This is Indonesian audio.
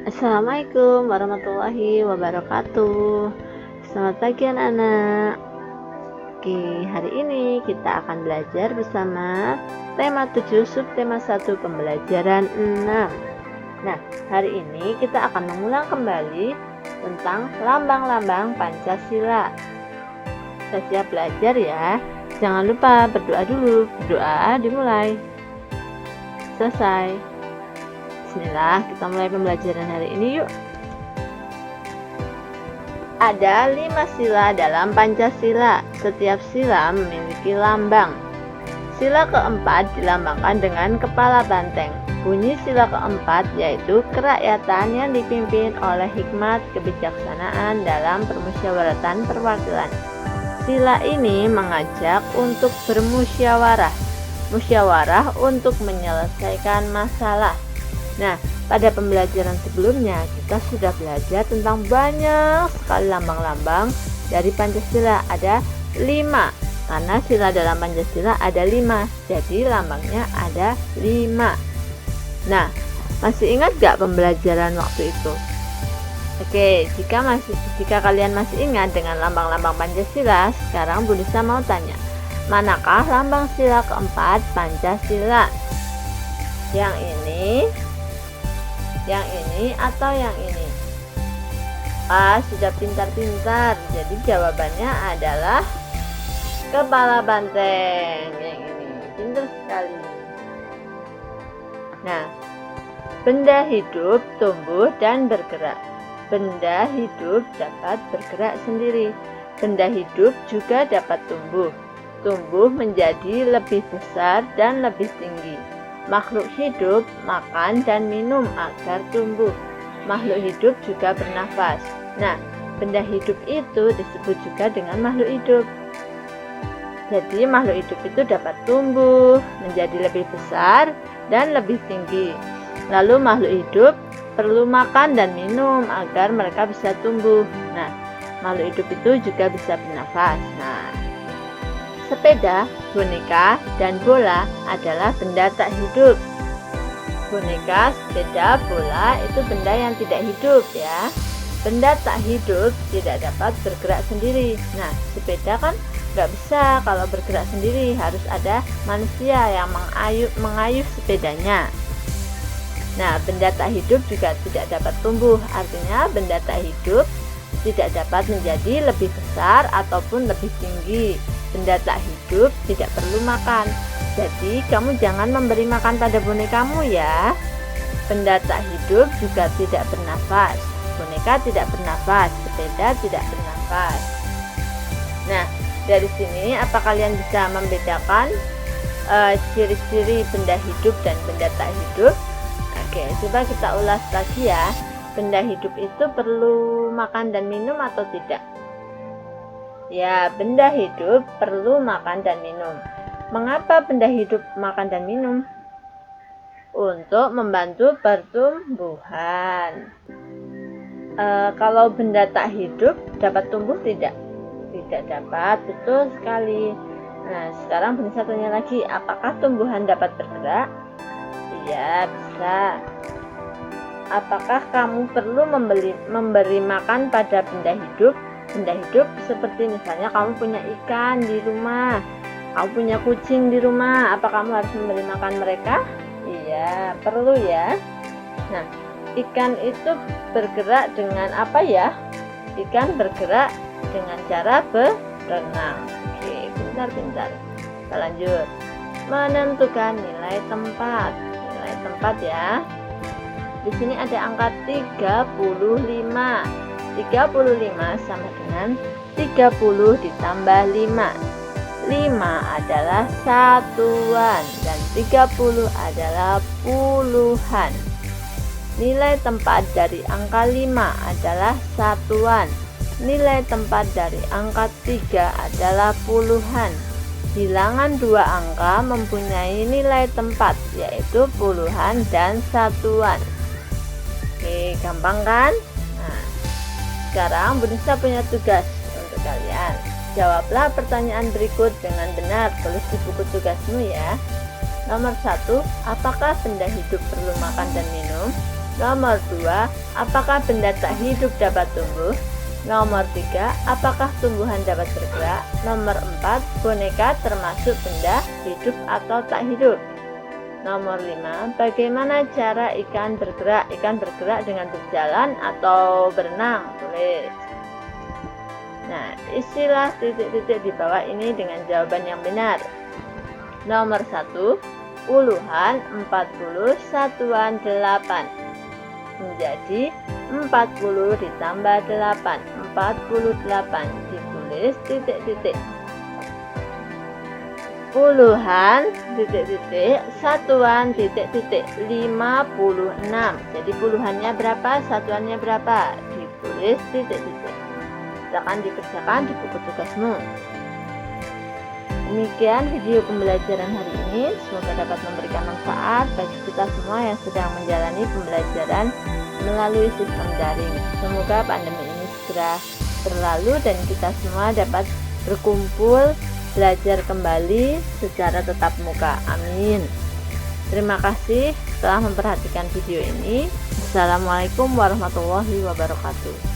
Assalamualaikum warahmatullahi wabarakatuh. Selamat pagi anak-anak. Oke, hari ini kita akan belajar bersama tema 7 subtema 1 pembelajaran 6. Nah, hari ini kita akan mengulang kembali tentang lambang-lambang Pancasila. Kita siap belajar ya. Jangan lupa berdoa dulu. Berdoa dimulai. Selesai. Bismillah, kita mulai pembelajaran hari ini yuk. Ada 5 sila dalam Pancasila. Setiap sila memiliki lambang. Sila keempat dilambangkan dengan kepala banteng. Bunyi sila keempat yaitu kerakyatan yang dipimpin oleh hikmat kebijaksanaan dalam permusyawaratan perwakilan. Sila ini mengajak untuk bermusyawarah. Musyawarah untuk menyelesaikan masalah. Nah, pada pembelajaran sebelumnya kita sudah belajar tentang banyak sekali lambang-lambang dari Pancasila. Ada 5, karena sila dalam Pancasila ada 5, jadi lambangnya ada 5. Nah, masih ingat gak pembelajaran waktu itu? Oke, jika kalian masih ingat dengan lambang-lambang Pancasila, sekarang Bu Nisa mau tanya, manakah lambang sila keempat Pancasila? Yang ini atau yang ini? Sudah pintar-pintar. Jadi jawabannya adalah kepala banteng. Yang ini pintar sekali. Nah, benda hidup tumbuh dan bergerak. Benda hidup dapat bergerak sendiri. Benda hidup juga dapat tumbuh. Tumbuh menjadi lebih besar dan lebih tinggi. Makhluk hidup makan dan minum agar tumbuh. Makhluk hidup juga bernafas. Nah, benda hidup itu disebut juga dengan makhluk hidup. Jadi makhluk hidup itu dapat tumbuh menjadi lebih besar dan lebih tinggi. Lalu makhluk hidup perlu makan dan minum agar mereka bisa tumbuh. Nah, makhluk hidup itu juga bisa bernafas. Nah, sepeda, boneka, dan bola adalah benda tak hidup. Boneka, sepeda, bola itu benda yang tidak hidup ya. Benda tak hidup tidak dapat bergerak sendiri. Nah, sepeda kan nggak bisa kalau bergerak sendiri, harus ada manusia yang mengayuh sepedanya. Nah, benda tak hidup juga tidak dapat tumbuh. Artinya benda tak hidup tidak dapat menjadi lebih besar ataupun lebih tinggi. Benda tak hidup tidak perlu makan. Jadi kamu jangan memberi makan pada bonekamu ya. Benda tak hidup juga tidak bernafas. Boneka tidak bernafas, sepeda tidak bernafas. Nah, dari sini apa kalian bisa membedakan ciri-ciri benda hidup dan benda tak hidup? Oke, coba kita ulas lagi ya. Benda hidup itu perlu makan dan minum atau tidak? Ya, benda hidup perlu makan dan minum. Mengapa benda hidup makan dan minum? Untuk membantu pertumbuhan. Kalau benda tak hidup dapat tumbuh tidak? Tidak dapat, betul sekali. Nah, sekarang bisa tanya lagi, apakah tumbuhan dapat bergerak? Iya, bisa. Apakah kamu perlu memberi makan pada benda hidup? Benda hidup seperti misalnya kamu punya ikan di rumah, kamu punya kucing di rumah, apa kamu harus memberi makan mereka? Iya, perlu ya. Nah, ikan itu bergerak dengan apa ya? Ikan bergerak dengan cara berenang. Oke, pintar-pintar. Kita lanjut. Menentukan nilai tempat. Nilai tempat ya. Di sini ada angka 35. 35 sama dengan 30 ditambah 5. 5 adalah satuan dan 30 adalah puluhan. Nilai tempat dari angka 5 adalah satuan. Nilai tempat dari angka 3 adalah puluhan. Bilangan 2 angka mempunyai nilai tempat, yaitu puluhan dan satuan. Oke, gampang kan? Nah, sekarang Bu Nisa punya tugas untuk kalian. Jawablah pertanyaan berikut dengan benar, tulis di buku tugasmu ya. Nomor 1, apakah benda hidup perlu makan dan minum? Nomor 2, apakah benda tak hidup dapat tumbuh? Nomor 3, apakah tumbuhan dapat bergerak? Nomor 4, boneka termasuk benda hidup atau tak hidup? Nomor 5, bagaimana cara ikan bergerak? Ikan bergerak dengan berjalan atau berenang? Tulis. Nah, isilah titik-titik di bawah ini dengan jawaban yang benar. Nomor 1, puluhan, 40, satuan 8. Menjadi 40 ditambah 8, 48. Ditulis titik-titik. Puluhan titik-titik, satuan titik-titik, 56. Jadi puluhannya berapa, satuannya berapa? Ditulis titik-titik. Silakan dikerjakan di buku tugasmu. Demikian video pembelajaran hari ini, semoga dapat memberikan manfaat bagi kita semua yang sedang menjalani pembelajaran melalui sistem daring. Semoga pandemi ini segera berlalu dan kita semua dapat berkumpul belajar kembali secara tatap muka. Amin. Terima kasih telah memperhatikan video ini. Assalamualaikum warahmatullahi wabarakatuh.